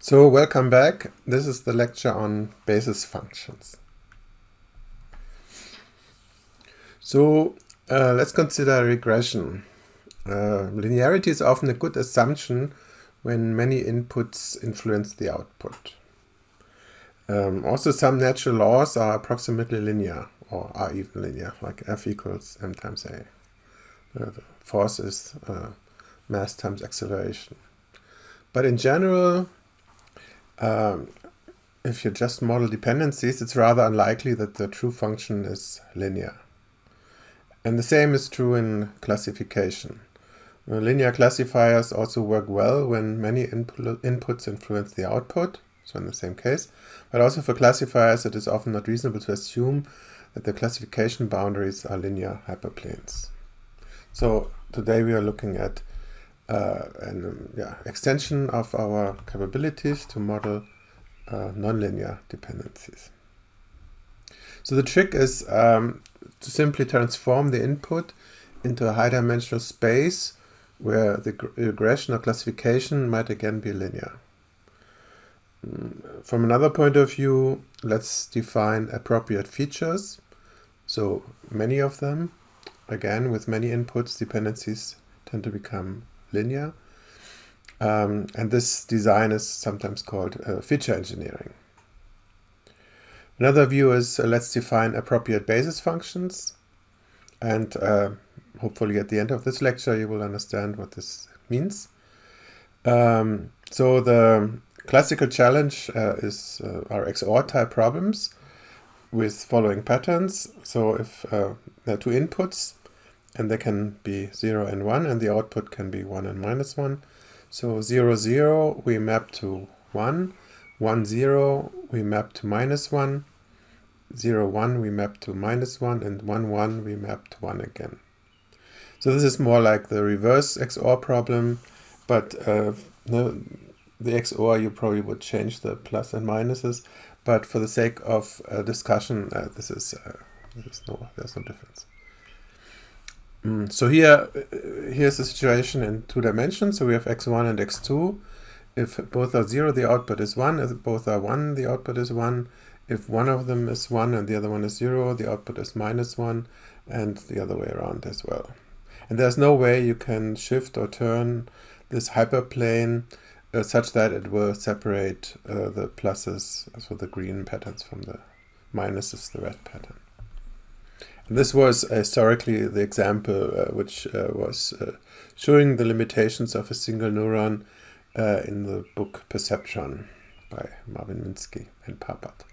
So welcome back. This is the lecture on basis functions. So let's consider regression. Linearity is often a good assumption when many inputs influence the output. Also, some natural laws are approximately linear or are even linear, like F equals m times a. The force is mass times acceleration. But in general, if you just model dependencies, it's rather unlikely that the true function is linear. And the same is true in classification. Linear classifiers also work well when many inputs influence the output, so in the same case. But also for classifiers, it is often not reasonable to assume that the classification boundaries are linear hyperplanes. So today we are looking at an extension of our capabilities to model nonlinear dependencies. So the trick is to simply transform the input into a high-dimensional space where the regression or classification might again be linear. From another point of view, let's define appropriate features. So many of them, again, with many inputs, dependencies tend to become linear. And this design is sometimes called feature engineering. Another view is let's define appropriate basis functions. And hopefully at the end of this lecture you will understand what this means. So the classical challenge is our XOR type problems with following patterns. So if there are two inputs and they can be 0 and 1 and the output can be 1 and minus 1. So 0, 0 we map to 1, 1, 0 we map to minus 1, 0, 1 we map to minus 1, and 1, 1 we map to 1 again. So this is more like the reverse XOR problem, but the XOR you probably would change the plus and minuses, but for the sake of discussion, there's no difference. So here's the situation in 2 dimensions. So we have x1 and x2. If both are 0, the output is 1. If both are 1, the output is 1. If one of them is 1 and the other one is 0, the output is minus 1, and the other way around as well. And there's no way you can shift or turn this hyperplane such that it will separate the pluses, so the green patterns, from the minuses, the red pattern. And this was historically the example which was showing the limitations of a single neuron in the book Perceptron by Marvin Minsky and Papat.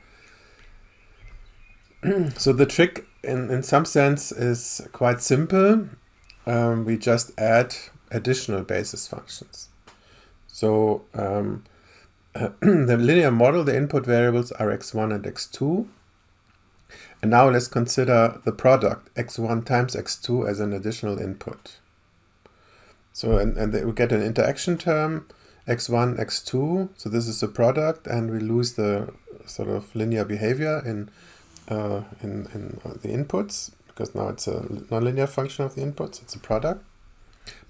So the trick in some sense is quite simple. We just add additional basis functions. So the linear model, the input variables are x1 and x2. And now let's consider the product x1 times x2 as an additional input. So and we get an interaction term x1, x2. So this is the product, and we lose the sort of linear behavior in the inputs, because now it's a nonlinear function of the inputs. It's a product,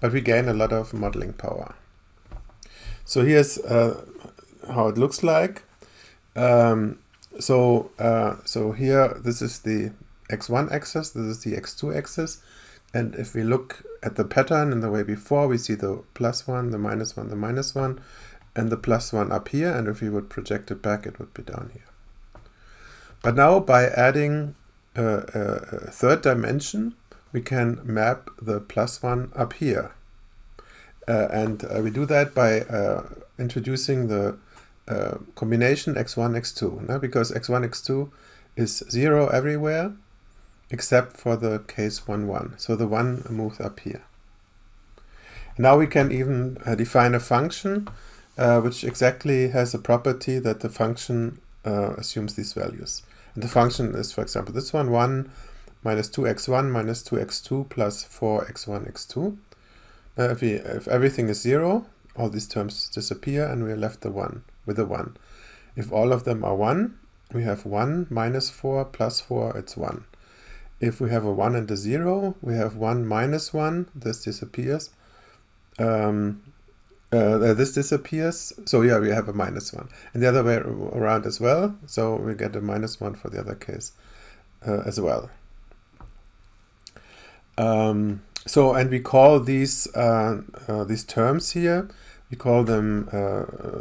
but we gain a lot of modeling power. So here's how it looks like. So here, this is the x1 axis, this is the x2 axis, and if we look at the pattern in the way before, we see the plus 1, the minus 1, the minus 1, and the plus 1 up here, and if we would project it back, it would be down here. But now, by adding a third dimension, we can map the plus 1 up here. And we do that by introducing the combination x1, x2, because x1, x2 is 0 everywhere except for the case 1, 1. So the 1 moves up here. Now we can even define a function which exactly has a property that the function assumes these values. And the function is, for example, this one, 1 minus 2x1 minus 2x2 plus 4x1, x2. If everything is 0, all these terms disappear and we are left with a 1. If all of them are 1, we have 1 minus 4 plus 4, it's 1. If we have a 1 and a 0, we have 1 minus 1, this disappears. this disappears. So yeah, we have a -1. And the other way around as well. So we get a -1 for the other case as well. And we call these terms here, we call them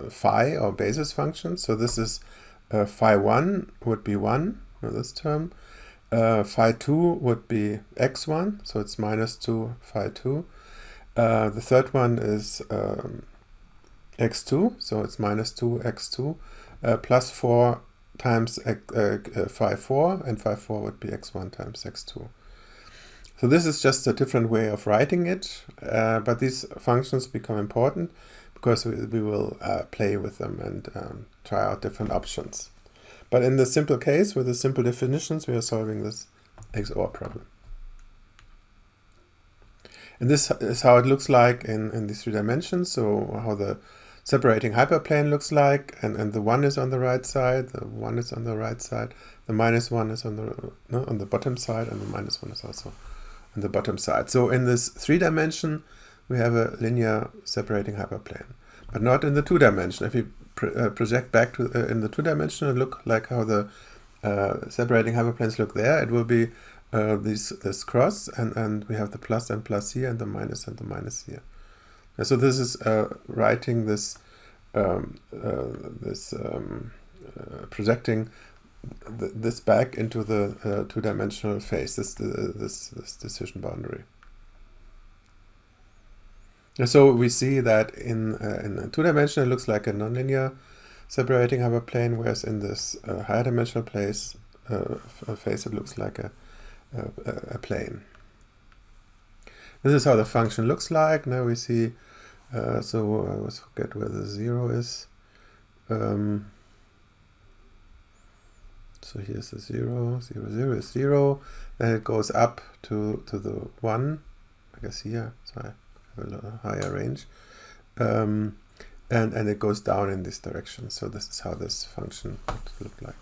phi or basis functions. So this is phi1 would be 1, this term. Phi2 would be x1, so it's -2 phi2. The third one is x2, so it's -2 x2, plus 4 times phi4, and phi4 would be x1 times x2. So this is just a different way of writing it, but these functions become important because we will play with them and try out different options. But in the simple case, with the simple definitions, we are solving this XOR problem. And this is how it looks like in these 3 dimensions. So how the separating hyperplane looks like, and the 1 is on the right side, the 1 is on the right side, the -1 is on the bottom side, and the -1 is also on the bottom side. So in this 3 dimension, we have a linear separating hyperplane, but not in the 2 dimension. If we project back to in the 2 dimension and look like how the separating hyperplanes look there, it will be this cross, and we have the plus and plus here, and the minus here. And so this is writing this projecting this back into the 2-dimensional phase, this decision boundary. And so we see that in a 2-dimension it looks like a nonlinear separating hyperplane, whereas in this higher dimensional phase it looks like a plane. This is how the function looks like. Now we see, so I always forget where the 0 is. So here's the 0, 0, 0 is 0. Then it goes up to the 1, I guess here, so I have a higher range. And it goes down in this direction. So this is how this function would look like.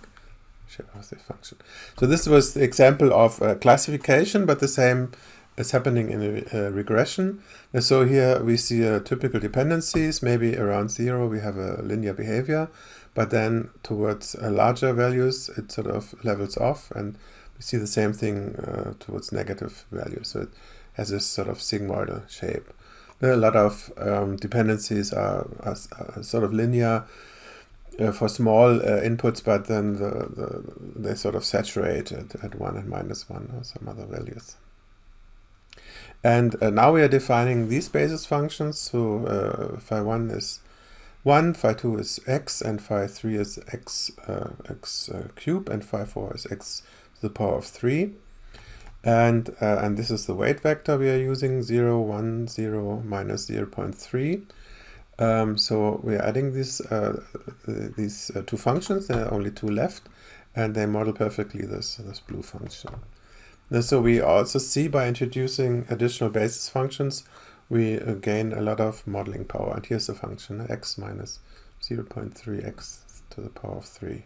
Shape of the function. So this was the example of classification, but the same is happening in a regression. And so here we see typical dependencies. Maybe around 0 we have a linear behavior, but then towards larger values it sort of levels off, and we see the same thing towards negative values. So it has this sort of sigmoidal shape. There are a lot of dependencies are sort of linear for small inputs, but then they sort of saturate at 1 and -1 or some other values. And now we are defining these basis functions. So phi1 is 1, phi2 is x, and phi3 is x cubed, and phi4 is x to the power of 3. And this is the weight vector we are using, 0, 1, 0, minus 0.3. So we are adding these two functions. There are only 2 left, and they model perfectly this blue function. And so we also see by introducing additional basis functions, we gain a lot of modeling power. And here's the function, x minus 0.3x to the power of 3.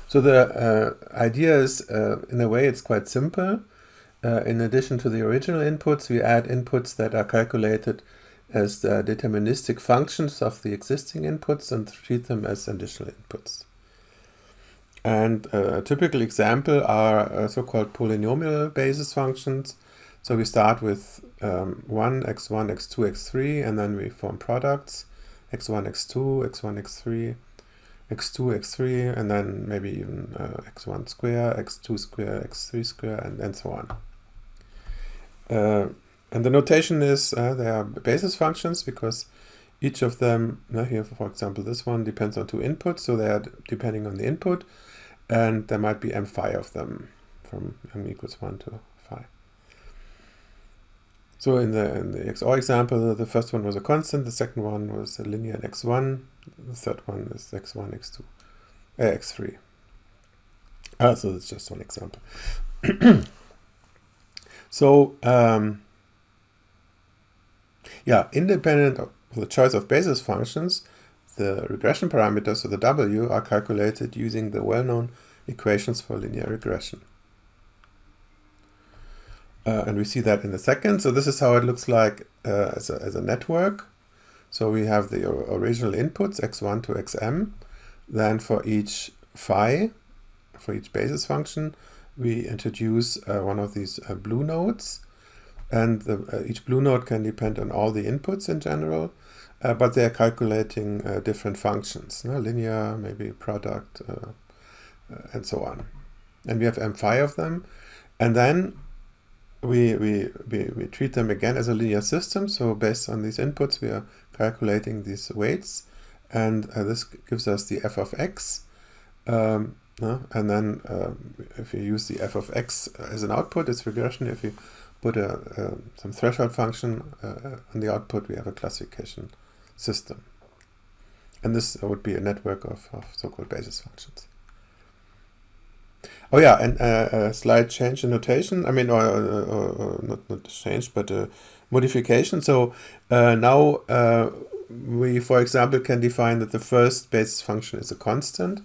So the idea is, in a way, it's quite simple. In addition to the original inputs, we add inputs that are calculated as the deterministic functions of the existing inputs and treat them as additional inputs. And a typical example are so-called polynomial basis functions. So we start with 1, x1, x2, x3, and then we form products, x1, x2, x1, x3, x2, x3, and then maybe even x1 square, x2 square, x3 square, and so on. And the notation is they are basis functions because each of them, here for example this one, depends on 2 inputs, so they are depending on the input, and there might be m phi of them from m equals 1 to phi. So in the XOR example, the first one was a constant, the second one was a linear in x1, the third one is x1, x2, x3. So it's just one example. So, yeah, independent of the choice of basis functions, the regression parameters, so the W, are calculated using the well-known equations for linear regression. And we see that in a second. So this is how it looks like as a network. So we have the original inputs, x1 to xm. Then for each phi, for each basis function, we introduce one of these blue nodes. And each blue node can depend on all the inputs in general, but they are calculating different functions, linear, maybe product, and so on. And we have m phi of them. And then we treat them again as a linear system. So based on these inputs, we are calculating these weights. And this gives us the f of x. And then if you use the f of x as an output, it's regression. If you put some threshold function on the output, we have a classification system. And this would be a network of so-called basis functions. Oh yeah, and a slight change in notation. I mean, or not change, but a modification. So now we, for example, can define that the first basis function is a constant.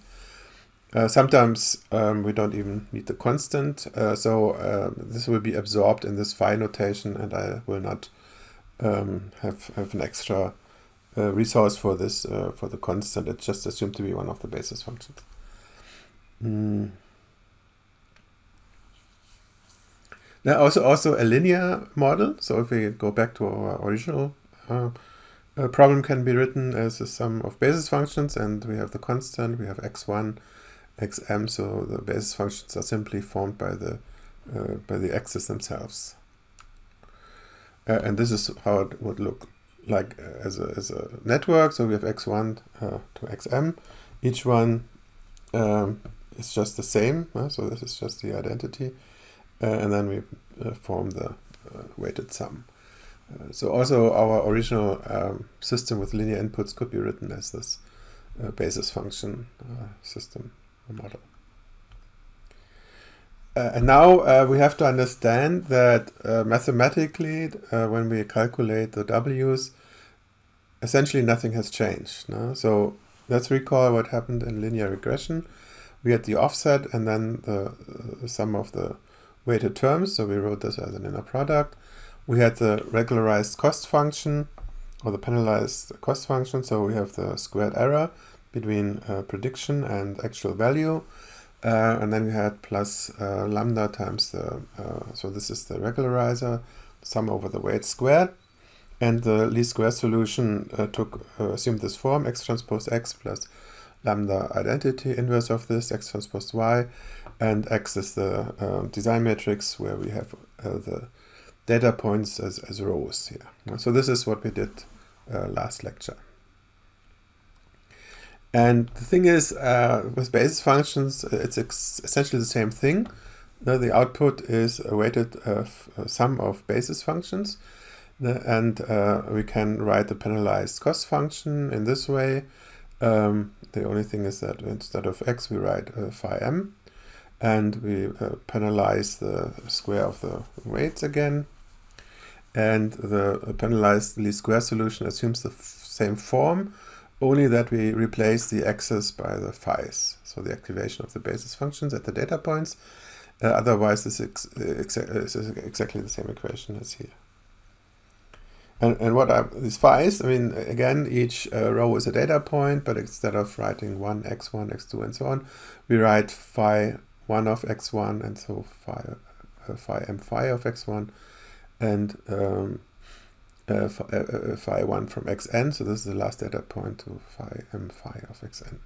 Sometimes we don't even need the constant, so this will be absorbed in this phi notation, and I will not have an extra resource for this, for the constant. It's just assumed to be one of the basis functions. Now also a linear model. So if we go back to our original problem, can be written as a sum of basis functions, and we have the constant, we have x1, xm, so the basis functions are simply formed by the x's themselves. And this is how it would look like as a network. So we have x1 to xm. Each one is just the same, so this is just the identity. And then we form the weighted sum. So also our original system with linear inputs could be written as this basis function system model. And now we have to understand that mathematically, when we calculate the w's, essentially nothing has changed. No? So let's recall what happened in linear regression. We had the offset and then the sum of the weighted terms, so we wrote this as an inner product. We had the regularized cost function, or the penalized cost function, so we have the squared error between prediction and actual value. And then we had plus lambda times the, so this is the regularizer, sum over the weight squared. And the least square solution assumed this form, x transpose x plus lambda identity inverse of this, x transpose y, and x is the design matrix where we have the data points as rows here. So this is what we did last lecture. And the thing is, with basis functions, it's essentially the same thing. The output is a weighted sum of basis functions. And we can write the penalized cost function in this way. The only thing is that instead of x, we write phi m. And we penalize the square of the weights again. And the penalized least square solution assumes the same form, only that we replace the x's by the phi's. So the activation of the basis functions at the data points. Otherwise, this is exactly the same equation as here. And what are these phi's? I mean, again, each row is a data point, but instead of writing 1, x1, x2, and so on, we write phi 1 of x1, and so phi m phi of x1, and phi 1 from xn, so this is the last data point to phi m phi of xn.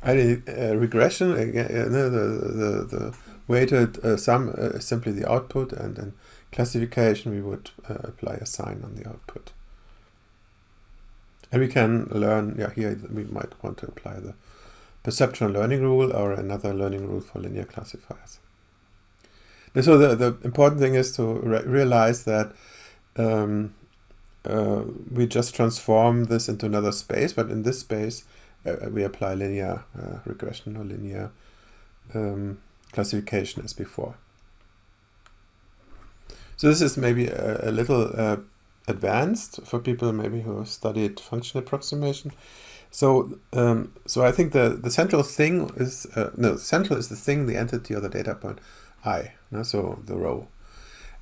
And regression, again, the weighted sum is simply the output, and in classification we would apply a sign on the output. And we can learn, here we might want to apply the perceptual learning rule or another learning rule for linear classifiers. And so the important thing is to realize that we just transform this into another space, but in this space we apply linear regression or linear classification as before. So this is maybe a little advanced for people maybe who studied function approximation. So so I think the central thing is central is the thing, the entity or the data point I, so the row.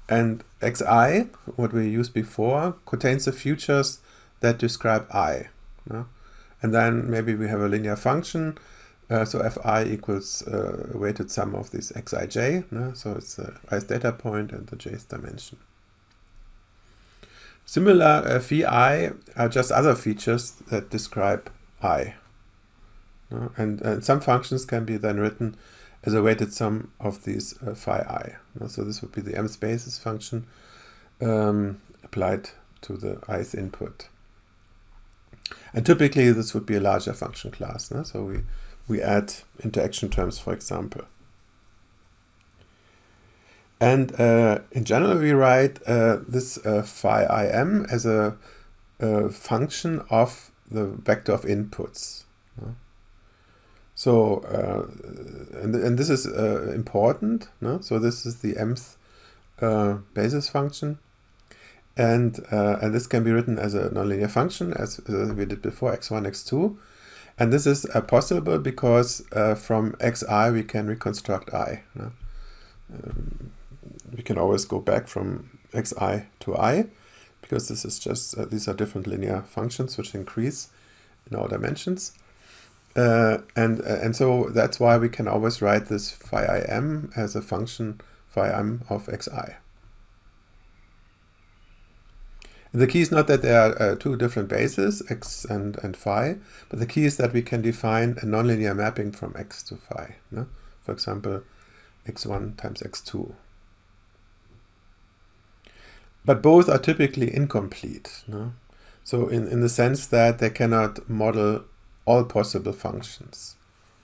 And xi, what we used before, contains the features that describe I. And then maybe we have a linear function, so fi equals a weighted sum of this xij, so it's the ith data point and the jth dimension. Similar, vi are just other features that describe I. And some functions can be then written as a weighted sum of these phi I. So this would be the mth basis function applied to the ith input. And typically this would be a larger function class. So we add interaction terms, for example. And in general, we write this phi im as a function of the vector of inputs. So, and this is important. So this is the mth basis function. And this can be written as a nonlinear function, as we did before, x1, x2. And this is possible because from xi we can reconstruct I. We can always go back from xi to I, because this is just, these are different linear functions which increase in all dimensions. And so that's why we can always write this phi im as a function phi im of xi. The key is not that there are two different bases, x and phi, but the key is that we can define a nonlinear mapping from x to phi. For example, x1 times x2. But both are typically incomplete. So in the sense that they cannot model all possible functions.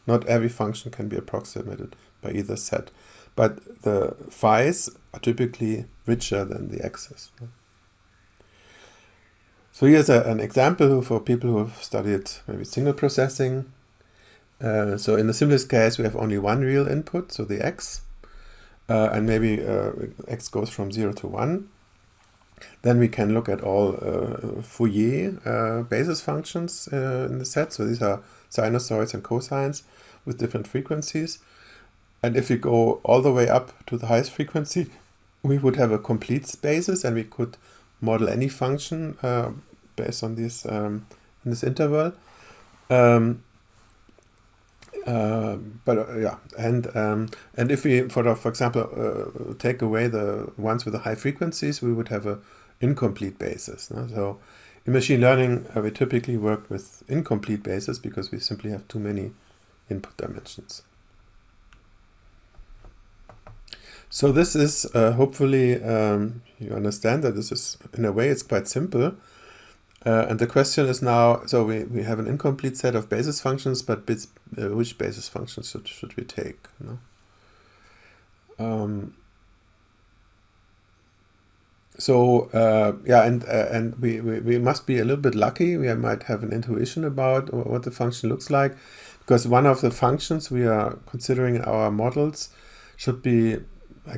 Not every function can be approximated by either set. But the phi's are typically richer than the x's. So here's an example for people who have studied maybe signal processing. So in the simplest case, we have only one real input, so the x. And maybe x goes from 0 to 1. Then we can look at all Fourier basis functions in the set. So these are sinusoids and cosines with different frequencies. And if we go all the way up to the highest frequency, we would have a complete basis, and we could model any function based on this in this interval. And if we, for example, take away the ones with the high frequencies, we would have a incomplete basis. So in machine learning, we typically work with incomplete basis because we simply have too many input dimensions. So this is hopefully you understand that this is, in a way, it's quite simple. And the question is now, so we have an incomplete set of basis functions, but which basis functions should we take? And we must be a little bit lucky. We might have an intuition about what the function looks like, because one of the functions we are considering in our models should be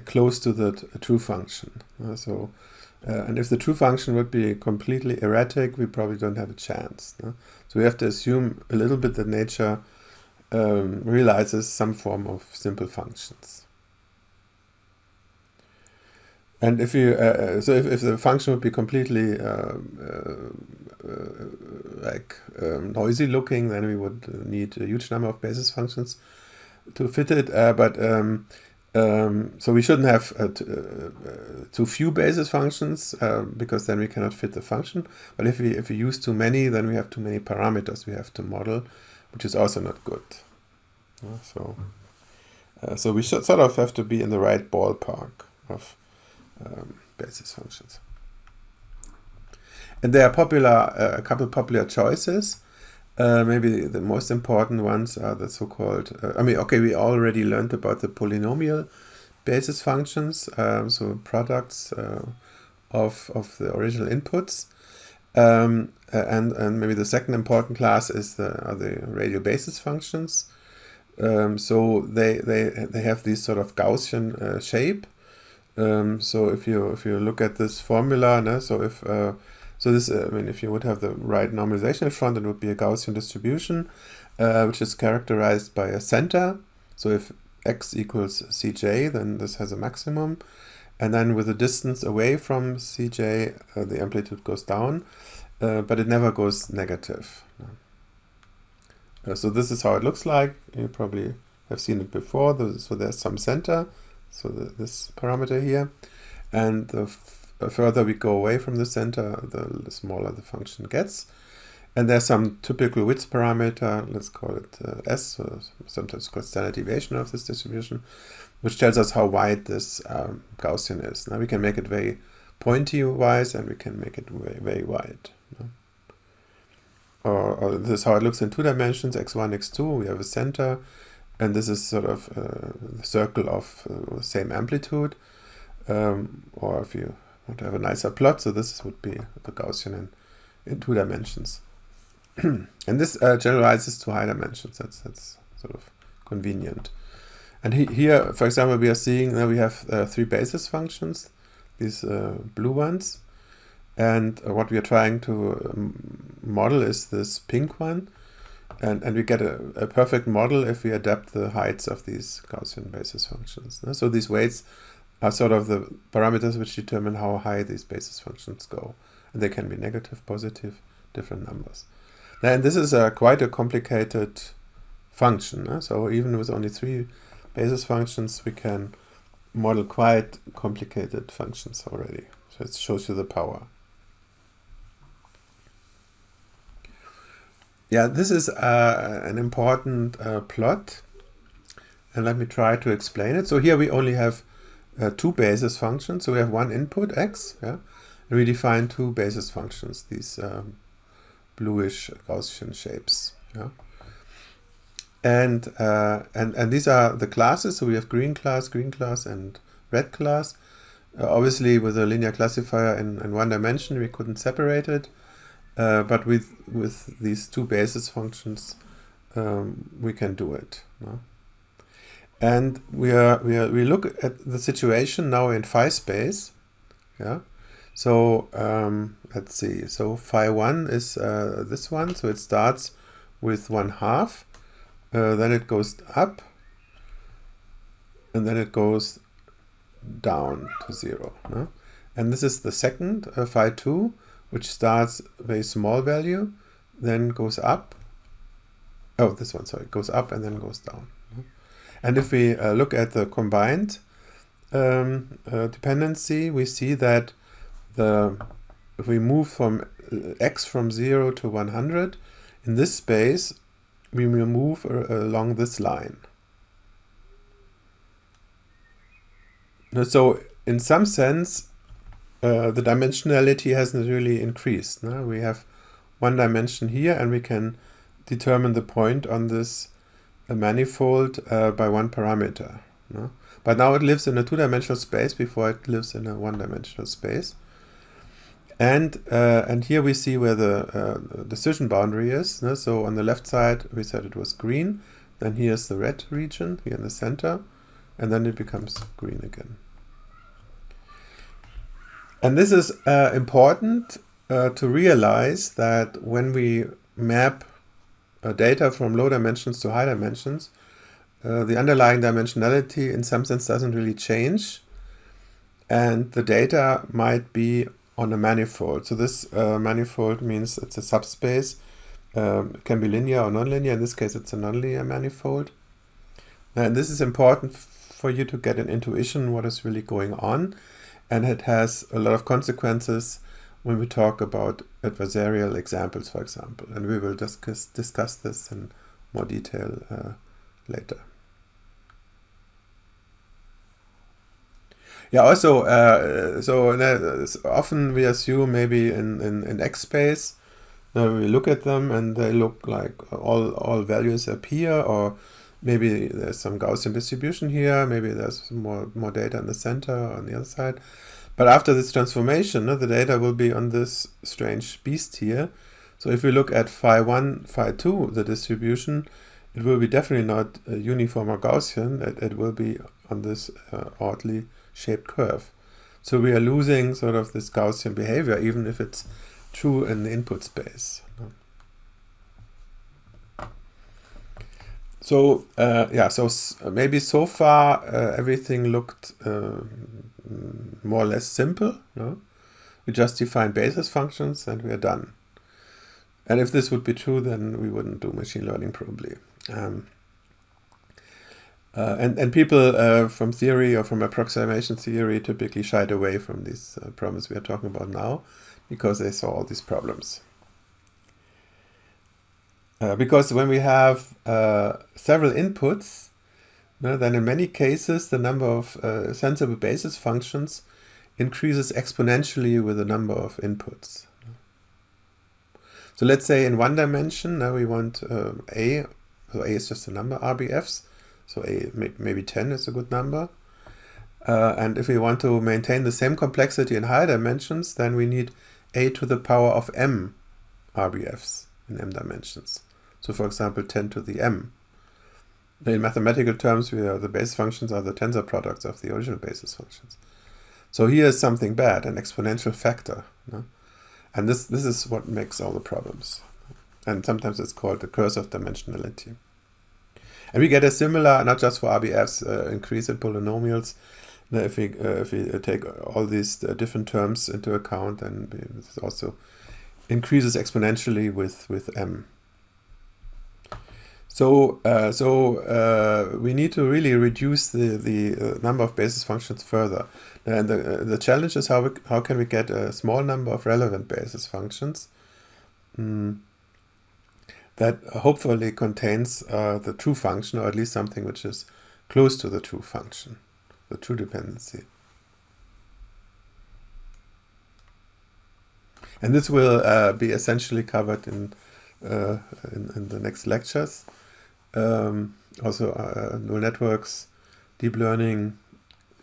close to the true function. And if the true function would be completely erratic, we probably don't have a chance. So we have to assume a little bit that nature realizes some form of simple functions. And if you if the function would be completely noisy looking, then we would need a huge number of basis functions to fit it. So we shouldn't have too few basis functions because then we cannot fit the function. But if we use too many, then we have too many parameters we have to model, which is also not good. So we should sort of have to be in the right ballpark of basis functions. And there are a couple popular choices. Maybe the most important ones are the so-called, we already learned about the polynomial basis functions, so products of the original inputs. And maybe the second important class is the radial basis functions. So they have this sort of Gaussian shape. So if you look at this formula, so So this, I mean, if you would have the right normalization in front, it would be a Gaussian distribution, which is characterized by a center. So if x equals Cj, then this has a maximum. And then with the distance away from Cj, the amplitude goes down, but it never goes negative. So this is how it looks like. You probably have seen it before. So there's some center, so this parameter here. And the further we go away from the center, the smaller the function gets. And there's some typical width parameter, let's call it S, or sometimes called standard deviation of this distribution, which tells us how wide this Gaussian is. Now we can make it very pointy-wise, and we can make it very, very wide. Or this is how it looks in 2 dimensions, x1, x2, we have a center, and this is sort of the circle of same amplitude. Or if you want to have a nicer plot, so this would be the Gaussian in 2 dimensions. And this generalizes to high dimensions. That's sort of convenient. And here, for example, we are seeing that we have 3 basis functions, these blue ones. And what we are trying to model is this pink one. And we get a perfect model if we adapt the heights of these Gaussian basis functions. So these weights are sort of the parameters which determine how high these basis functions go. And they can be negative, positive, different numbers. And this is quite a complicated function. So even with only 3 basis functions, we can model quite complicated functions already. So it shows you the power. Yeah, this is an important plot. And let me try to explain it. So here we only have 2 basis functions. So we have one input, x, yeah, and we define 2 basis functions, these bluish Gaussian shapes. Yeah. And these are the classes. So we have green class, and red class. Obviously, with a linear classifier in 1 dimension, we couldn't separate it. But with these 2 basis functions, we can do it. No? And we look at the situation now in phi space. Yeah. So let's see. So phi 1 is this one. So it starts with 1/2. Then it goes up. And then it goes down to 0. No? And this is the second, phi 2, which starts very small value, then goes up. Oh, this one, sorry, goes up and then goes down. And if we look at the combined dependency, we see that if we move from x from 0 to 100, in this space, we will move along this line. So in some sense, the dimensionality hasn't really increased. No? We have 1 dimension here, and we can determine the point on this manifold by 1 parameter. No? But now it lives in a 2-dimensional space before it lives in a 1-dimensional space. And here we see where the decision boundary is. No? So on the left side, we said it was green. Then here's the red region, here in the center. And then it becomes green again. And this is important to realize that when we map data from low dimensions to high dimensions, the underlying dimensionality in some sense doesn't really change. And the data might be on a manifold. So this manifold means it's a subspace. It can be linear or nonlinear. In this case, it's a nonlinear manifold. And this is important for you to get an intuition what is really going on. And it has a lot of consequences when we talk about adversarial examples, for example. And we will discuss this in more detail later. Yeah, also, so often we assume maybe in X space, we look at them and they look like all values appear, or maybe there's some Gaussian distribution here, maybe there's more data in the center or on the other side. But after this transformation, the data will be on this strange beast here. So if we look at phi 1, phi 2, the distribution, it will be definitely not uniform or Gaussian. It will be on this oddly shaped curve. So we are losing sort of this Gaussian behavior, even if it's true in the input space. So maybe so far everything looked more or less simple. No? We just define basis functions and we are done. And if this would be true, then we wouldn't do machine learning probably. And people from theory or from approximation theory typically shied away from these problems we are talking about now because they saw all these problems. Because when we have several inputs, then in many cases the number of sensible basis functions increases exponentially with the number of inputs. So let's say in one dimension, now we want A, so A is just a number, RBFs, so A, maybe 10 is a good number. And if we want to maintain the same complexity in higher dimensions, then we need A to the power of M RBFs in M dimensions. So for example, 10 to the M. In mathematical terms, the basis functions are the tensor products of the original basis functions. So here is something bad, an exponential factor. No? And this is what makes all the problems. And sometimes it's called the curse of dimensionality. And we get a similar, not just for RBFs, increase in polynomials. If we take all these different terms into account, and this also increases exponentially with M. So we need to really reduce the number of basis functions further. And the challenge is how can we get a small number of relevant basis functions that hopefully contains the true function, or at least something which is close to the true function, the true dependency. And this will be essentially covered in the next lectures. Also neural networks, deep learning,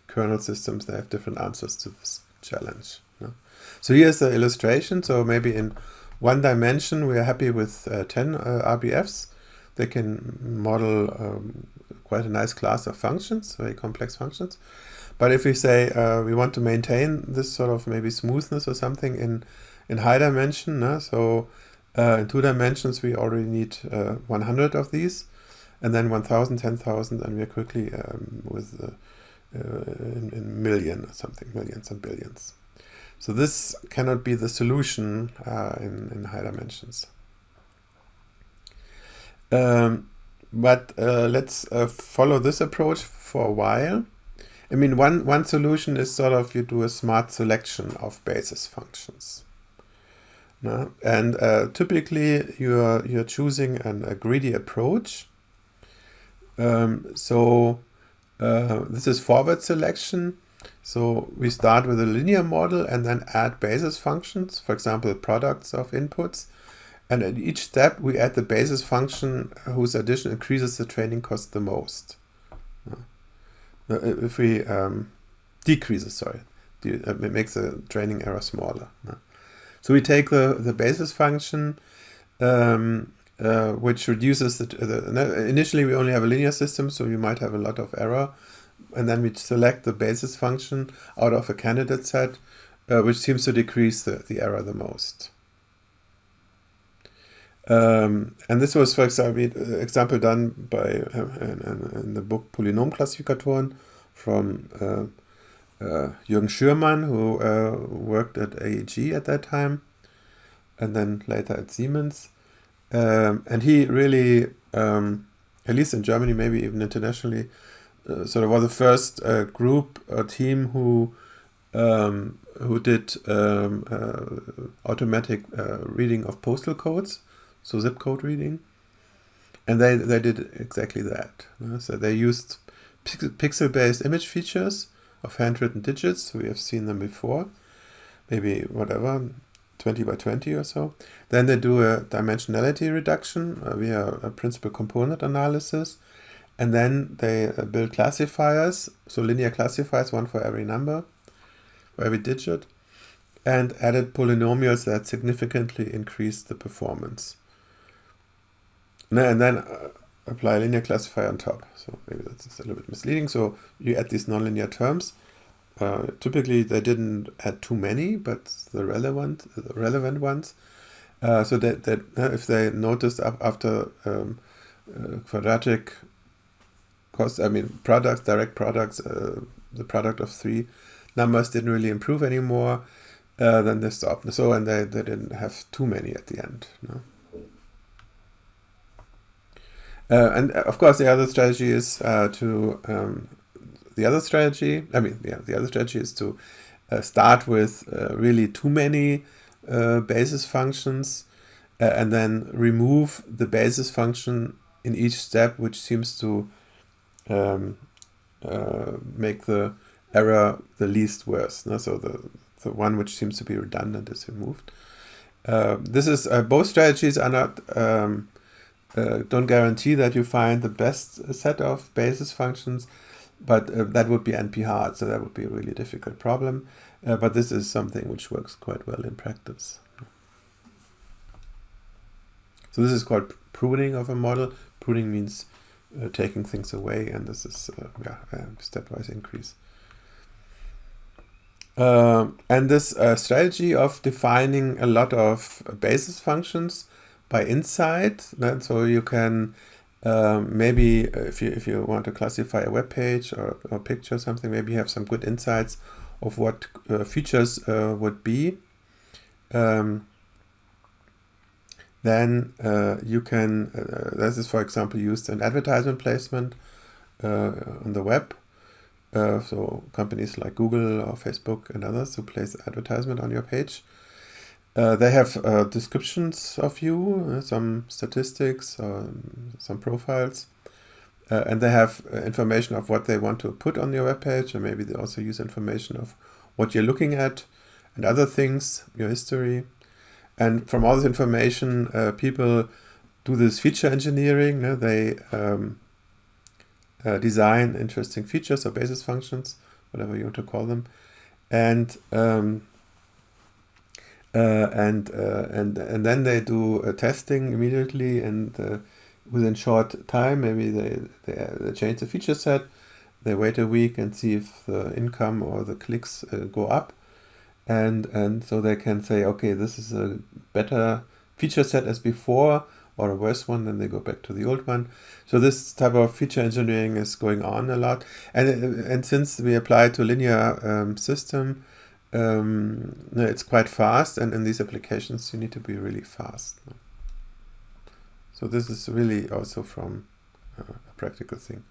kernel systems, they have different answers to this challenge. No? So here's the illustration. So maybe in one dimension we are happy with 10 RBFs. They can model quite a nice class of functions, very complex functions. But if we say we want to maintain this sort of maybe smoothness or something in high dimension, no? So in 2 dimensions we already need 100 of these, and then 1,000, 10,000, and we are quickly with in million or something, millions and billions. So this cannot be the solution in high dimensions. But let's follow this approach for a while. I mean, one solution is sort of you do a smart selection of basis functions. No? And typically you're choosing a greedy approach. This is forward selection. So we start with a linear model and then add basis functions, for example, products of inputs. And at each step, we add the basis function whose addition increases the training cost the most. If we it makes the training error smaller. So we take the basis function, which reduces initially we only have a linear system, so you might have a lot of error. And then we select the basis function out of a candidate set, which seems to decrease the error the most. And this was, for example, done by in the book Polynomklassifikatoren from Jürgen Schürmann, who worked at AEG at that time, and then later at Siemens. And he really, at least in Germany, maybe even internationally, sort of was the first group or team who did automatic reading of postal codes, so zip code reading, and they did exactly that. So they used pixel-based image features of handwritten digits. We have seen them before, maybe 20 by 20 or so. Then they do a dimensionality reduction via a principal component analysis. And then they build classifiers, so linear classifiers, one for every number, for every digit, and added polynomials that significantly increased the performance. And then apply a linear classifier on top. So maybe that's a little bit misleading. So you add these nonlinear terms, typically they didn't add too many, but the relevant ones. So that if they noticed after quadratic cost, I mean direct products, the product of 3 numbers didn't really improve anymore, then they stopped. So, and they didn't have too many at the end. No? And of course, the other strategy is the other strategy is to start with really too many basis functions and then remove the basis function in each step, which seems to make the error the least worse. No? So the one which seems to be redundant is removed. This is both strategies are not don't guarantee that you find the best set of basis functions, but that would be NP hard, so that would be a really difficult problem. But this is something which works quite well in practice. So this is called pruning of a model. Pruning means taking things away, and this is a stepwise increase. And this strategy of defining a lot of basis functions by insight, so you can maybe if you want to classify a web page or a picture or something, maybe you have some good insights of what features would be. Then you can, this is for example used in advertisement placement on the web. So companies like Google or Facebook and others who place advertisement on your page. They have descriptions of you, some statistics, some profiles, and they have information of what they want to put on your web page, and maybe they also use information of what you're looking at and other things, your history. And from all this information, people do this feature engineering. They design interesting features or basis functions, whatever you want to call them, and then they do testing immediately, and within short time, maybe they change the feature set. They wait a week and see if the income or the clicks go up, and so they can say, okay, this is a better feature set as before, or a worse one, then they go back to the old one. So this type of feature engineering is going on a lot, and since we apply to linear system, it's quite fast, and in these applications you need to be really fast. So this is really also from a practical thing.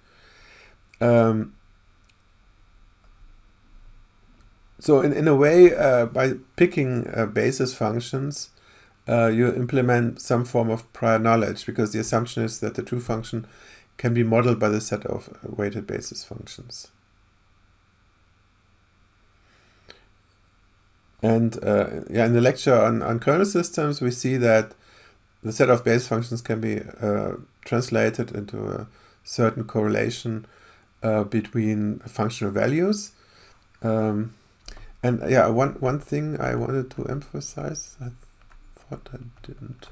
So in a way, by picking basis functions, you implement some form of prior knowledge, because the assumption is that the true function can be modeled by the set of weighted basis functions. And in the lecture on kernel systems, we see that the set of basis functions can be translated into a certain correlation between functional values. And yeah, one thing I wanted to emphasize, I thought I didn't.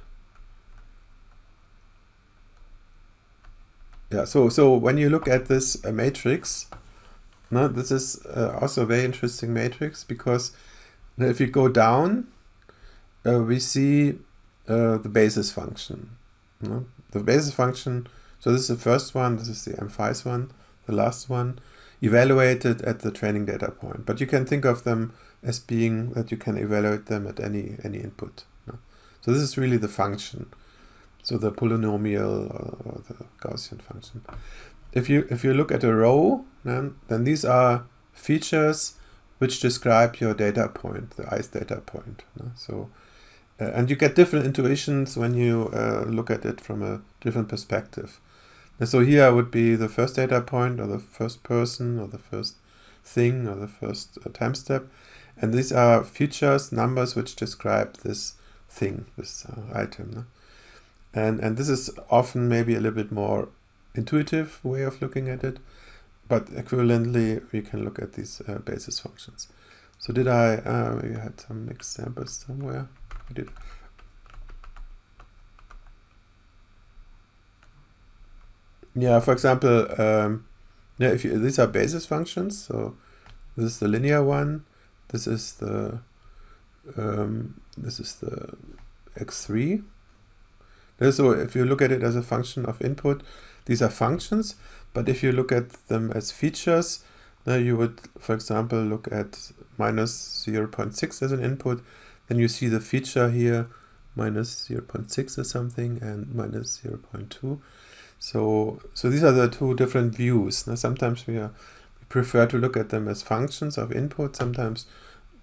Yeah, so when you look at this matrix, this is also a very interesting matrix, because if you go down, we see the basis function. The basis function, so this is the first one, this is the M5 one, the last one, evaluated at the training data point. But you can think of them as being that you can evaluate them at any input. So this is really the function. So the polynomial or the Gaussian function. If you look at a row, then these are features which describe your data point, the ith data point. So and you get different intuitions when you look at it from a different perspective. And so here would be the first data point, or the first person, or the first thing, or the first time step. And these are features, numbers, which describe this thing, this item. And this is often maybe a little bit more intuitive way of looking at it, but equivalently we can look at these basis functions. So did I, maybe I had some examples somewhere. I did. Yeah, for example, if these are basis functions, so This is the linear one. This is the x3. So if you look at it as a function of input, these are functions. But if you look at them as features, you would, for example, look at minus 0.6 as an input. Then you see the feature here, minus 0.6 or something, and minus 0.2. So these are the two different views. Now, sometimes we prefer to look at them as functions of input. Sometimes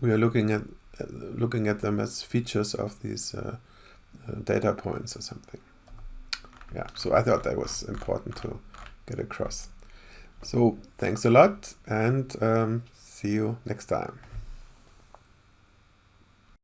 we are looking at them as features of these data points or something. Yeah, so I thought that was important to get across. So thanks a lot, and see you next time.